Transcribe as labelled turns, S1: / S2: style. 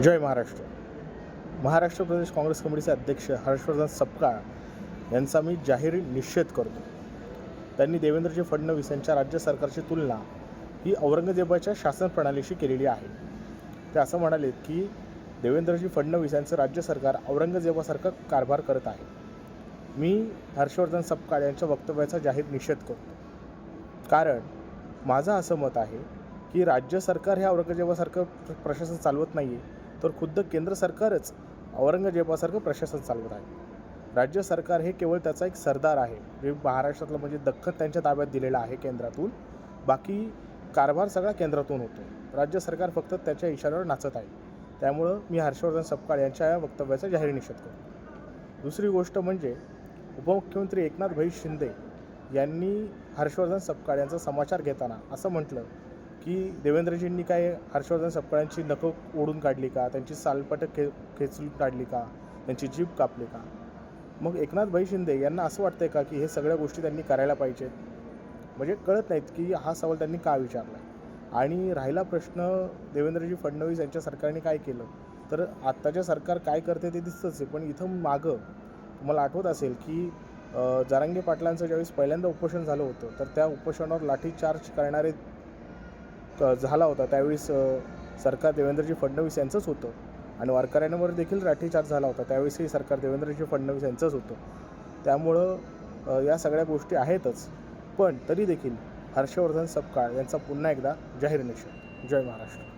S1: जय महाराष्ट्र. महाराष्ट्र प्रदेश काँग्रेस कमिटीचे अध्यक्ष हर्षवर्धन सपकाळ यांचा मी जाहीर निषेध करतो. त्यांनी देवेंद्रजी फडणवीस यांच्या राज्य सरकारची तुलना ही औरंगजेबाच्या शासन प्रणालीशी केलेली आहे. ते असं म्हणाले की देवेंद्रजी फडणवीस यांचं राज्य सरकार औरंगजेबासारखं कारभार करत आहे. मी हर्षवर्धन सपकाळ यांच्या वक्तव्याचा जाहीर निषेध करतो. कारण माझं असं मत आहे की राज्य सरकार हे औरंगजेबासारखं प्रशासन चालवत नाही आहे, तर खुद्द केंद्र सरकारच औरंगजेबासारखं प्रशासन चालवत आहे. राज्य सरकार हे केवळ त्याचा एक सरदार आहे, जे महाराष्ट्रातलं म्हणजे दख्खन त्यांच्या ताब्यात दिलेलं आहे केंद्रातून. बाकी कारभार सगळा केंद्रातून होतो. राज्य सरकार फक्त त्याच्या इशाऱ्यावर नाचत आहे. त्यामुळं मी हर्षवर्धन सपकाळ यांच्या या वक्तव्याचा जाहीर निषेध करतो. दुसरी गोष्ट म्हणजे उपमुख्यमंत्री एकनाथ भाई शिंदे यांनी हर्षवर्धन सपकाळ यांचा समाचार घेताना असं म्हटलं की देवेंद्रजींनी काय हर्षवर्धन सपकाळांची नखं ओढून काढली का, त्यांची सालपटं खेचून काढली का, त्यांची जीभ कापली का. मग एकनाथ भाई शिंदे यांना असं वाटतं आहे का की हे सगळ्या गोष्टी त्यांनी करायला पाहिजेत? म्हणजे कळत नाहीत की हा सवाल त्यांनी का विचारला. आणि राहिला प्रश्न देवेंद्रजी फडणवीस यांच्या सरकारने काय केलं, तर आत्ताचे सरकार काय करते ते दिसतंच आहे. पण इथं मागं तुम्हाला आठवत असेल की जरांगे पाटलांचं ज्यावेळेस पहिल्यांदा उपोषण झालं होतं, तर त्या उपोषणावर लाठीचार्ज करणारे झाला होता त्यावेळेस सरकार देवेंद्रजी फडणवीस यांचंच होतं. आणि वारकऱ्यांवर देखील लाठीचार्ज झाला होता, त्यावेळेसही सरकार देवेंद्रजी फडणवीस यांचंच होतं. त्यामुळं या सगळ्या गोष्टी आहेतच. पण तरी देखील हर्षवर्धन सपकाळ यांचा पुन्हा एकदा जाहीर निषेध. जय महाराष्ट्र.